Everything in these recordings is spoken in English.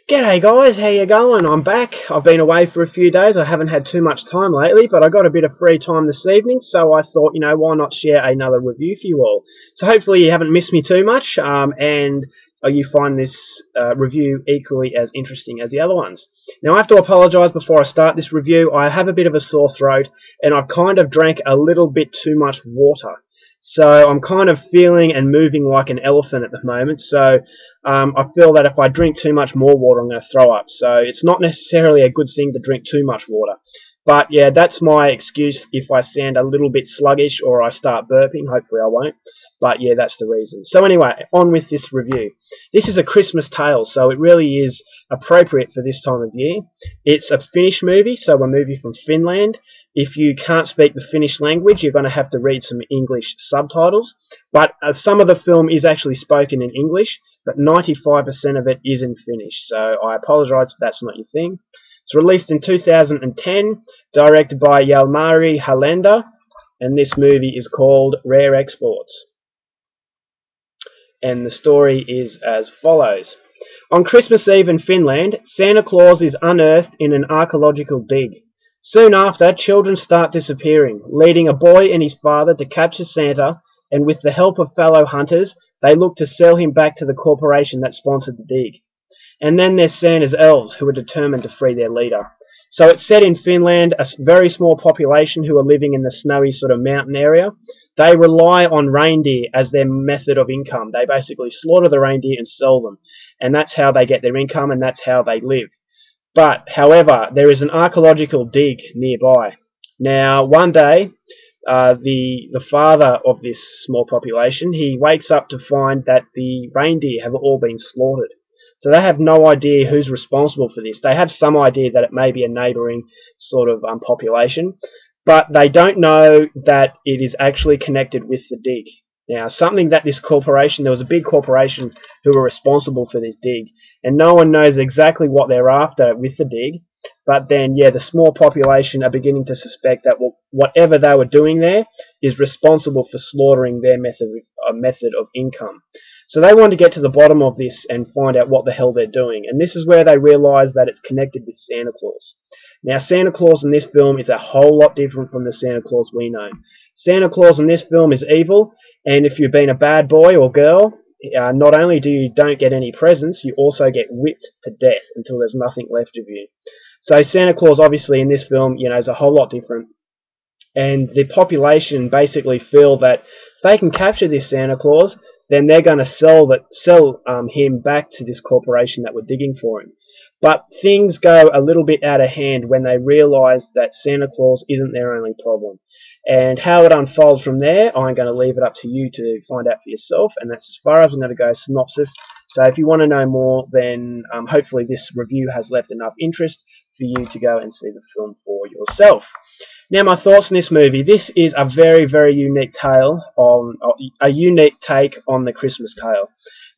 G'day guys, how you going? I'm back. I've been away for a few days. I haven't had too much time lately, but I got a bit of free time this evening, so I thought, why not share another review for you all. So hopefully you haven't missed me too much, and you find this review equally as interesting as the other ones. Now I have to apologise before I start this review. I have a bit of a sore throat, and I've kind of drank a little bit too much water. So I'm kind of feeling and moving like an elephant at the moment, so I feel that if I drink too much more water, I'm going to throw up. So it's not necessarily a good thing to drink too much water. But yeah, that's my excuse if I sound a little bit sluggish or I start burping. Hopefully I won't. But yeah, that's the reason. So anyway, on with this review. This is a Christmas tale, so it really is appropriate for this time of year. It's a Finnish movie, so a movie from Finland. If you can't speak the Finnish language, you're going to have to read some English subtitles. But some of the film is actually spoken in English, but 95% of it is in Finnish. So I apologise if that's not your thing. It's released in 2010, directed by Jalmari Helander, and this movie is called Rare Exports. And the story is as follows. On Christmas Eve in Finland, Santa Claus is unearthed in an archaeological dig. Soon after, children start disappearing, leading a boy and his father to capture Santa, and with the help of fellow hunters, they look to sell him back to the corporation that sponsored the dig. And then there's Santa's elves, who are determined to free their leader. So it's set in Finland, a very small population who are living in the snowy sort of mountain area. They rely on reindeer as their method of income. They basically slaughter the reindeer and sell them. And that's how they get their income, and that's how they live. But, however, there is an archaeological dig nearby. Now, one day, the father of this small population, he wakes up to find that the reindeer have all been slaughtered. So they have no idea who's responsible for this. They have some idea that it may be a neighbouring sort of population, but they don't know that it is actually connected with the dig. Now, something that this corporation, there was a big corporation who were responsible for this dig, and no one knows exactly what they're after with the dig, but then, yeah, the small population are beginning to suspect that whatever they were doing there is responsible for slaughtering their method of income. So they want to get to the bottom of this and find out what the hell they're doing, and this is where they realise that it's connected with Santa Claus. Now, Santa Claus in this film is a whole lot different from the Santa Claus we know. Santa Claus in this film is evil, and if you've been a bad boy or girl, not only don't get any presents, you also get whipped to death until there's nothing left of you. So Santa Claus, obviously, in this film, is a whole lot different. And the population basically feel that if they can capture this Santa Claus, then they're going to sell him back to this corporation that were digging for him. But things go a little bit out of hand when they realise that Santa Claus isn't their only problem. And how it unfolds from there, I'm going to leave it up to you to find out for yourself, and that's as far as I'm going to go synopsis. So if you want to know more, then hopefully this review has left enough interest for you to go and see the film for yourself. Now, my thoughts on this movie. This is a very, very unique tale a unique take on the Christmas tale.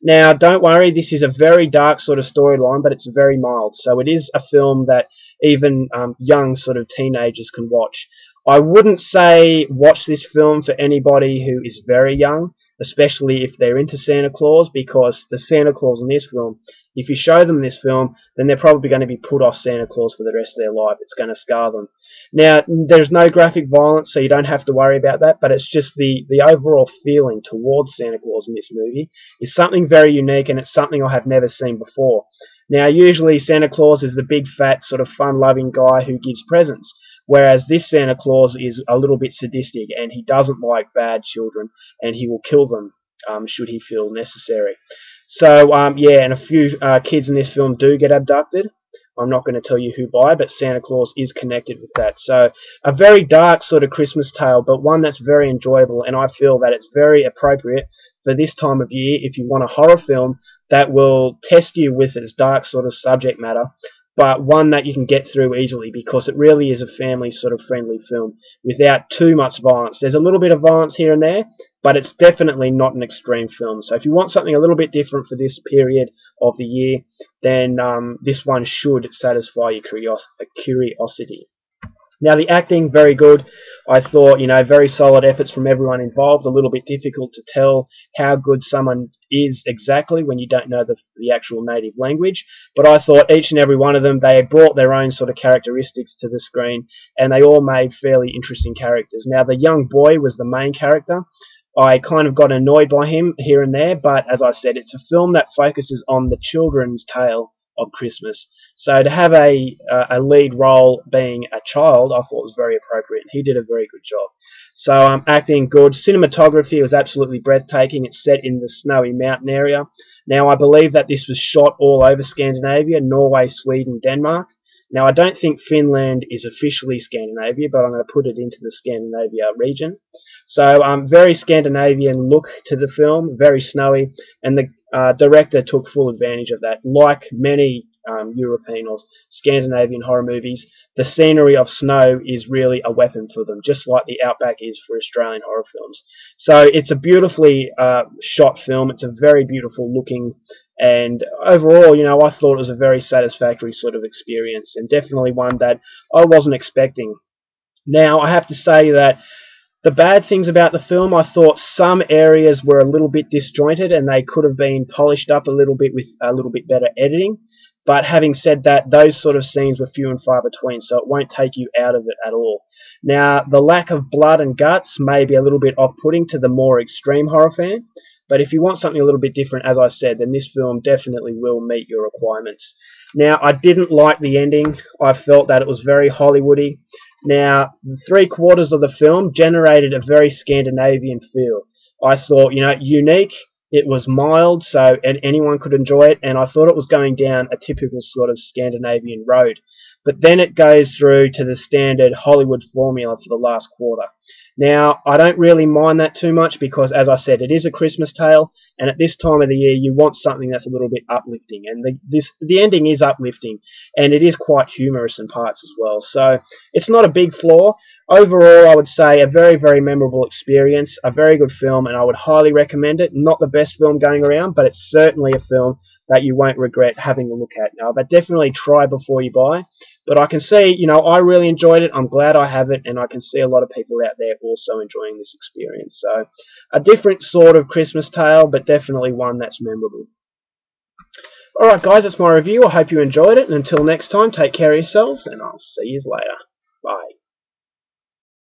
Now, don't worry, this is a very dark sort of storyline, but it's very mild. So it is a film that even young sort of teenagers can watch. I wouldn't say watch this film for anybody who is very young, especially if they're into Santa Claus, because the Santa Claus in this film, if you show them this film, then they're probably going to be put off Santa Claus for the rest of their life. It's going to scar them. Now, there's no graphic violence, so you don't have to worry about that, but it's just the overall feeling towards Santa Claus in this movie is something very unique, and it's something I have never seen before. Now, usually Santa Claus is the big, fat, sort of fun-loving guy who gives presents, whereas this Santa Claus is a little bit sadistic, and he doesn't like bad children, and he will kill them should he feel necessary. So, yeah, and a few kids in this film do get abducted. I'm not going to tell you who by, but Santa Claus is connected with that. So, a very dark sort of Christmas tale, but one that's very enjoyable, and I feel that it's very appropriate for this time of year if you want a horror film that will test you with its dark sort of subject matter, but one that you can get through easily, because it really is a family sort of friendly film without too much violence. There's a little bit of violence here and there, but it's definitely not an extreme film. So if you want something a little bit different for this period of the year, then this one should satisfy your curiosity. Now the acting, very good. I thought, very solid efforts from everyone involved. A little bit difficult to tell how good someone is exactly when you don't know the actual native language. But I thought each and every one of them, they brought their own sort of characteristics to the screen, and they all made fairly interesting characters. Now the young boy was the main character. I kind of got annoyed by him here and there, but as I said, it's a film that focuses on the children's tale of Christmas. So to have a lead role being a child, I thought was very appropriate, and he did a very good job. So acting good, cinematography was absolutely breathtaking. It's set in the snowy mountain area. Now I believe that this was shot all over Scandinavia, Norway, Sweden, Denmark. Now I don't think Finland is officially Scandinavia, but I'm going to put it into the Scandinavia region. So very Scandinavian look to the film, very snowy, and the director took full advantage of that. Like many European or Scandinavian horror movies, the scenery of snow is really a weapon for them, just like the outback is for Australian horror films. So it's a beautifully shot film. It's a very beautiful looking, and overall, I thought it was a very satisfactory sort of experience, and definitely one that I wasn't expecting. Now, I have to say that the bad things about the film, I thought some areas were a little bit disjointed and they could have been polished up a little bit with a little bit better editing. But having said that, those sort of scenes were few and far between, so it won't take you out of it at all. Now, the lack of blood and guts may be a little bit off-putting to the more extreme horror fan, but if you want something a little bit different, as I said, then this film definitely will meet your requirements. Now, I didn't like the ending. I felt that it was very Hollywoody. Now, 3/4 of the film generated a very Scandinavian feel. I thought, unique. It was mild, so anyone could enjoy it, and I thought it was going down a typical sort of Scandinavian road. But then it goes through to the standard Hollywood formula for the last quarter. Now, I don't really mind that too much because, as I said, it is a Christmas tale, and at this time of the year, you want something that's a little bit uplifting. And the ending is uplifting, and it is quite humorous in parts as well. So it's not a big flaw. Overall, I would say a very, very memorable experience, a very good film, and I would highly recommend it. Not the best film going around, but it's certainly a film that you won't regret having a look at. Now, but definitely try before you buy. But I can see, I really enjoyed it. I'm glad I have it, and I can see a lot of people out there also enjoying this experience. So, a different sort of Christmas tale, but definitely one that's memorable. Alright guys, that's my review. I hope you enjoyed it, and until next time, take care of yourselves, and I'll see you later. Bye.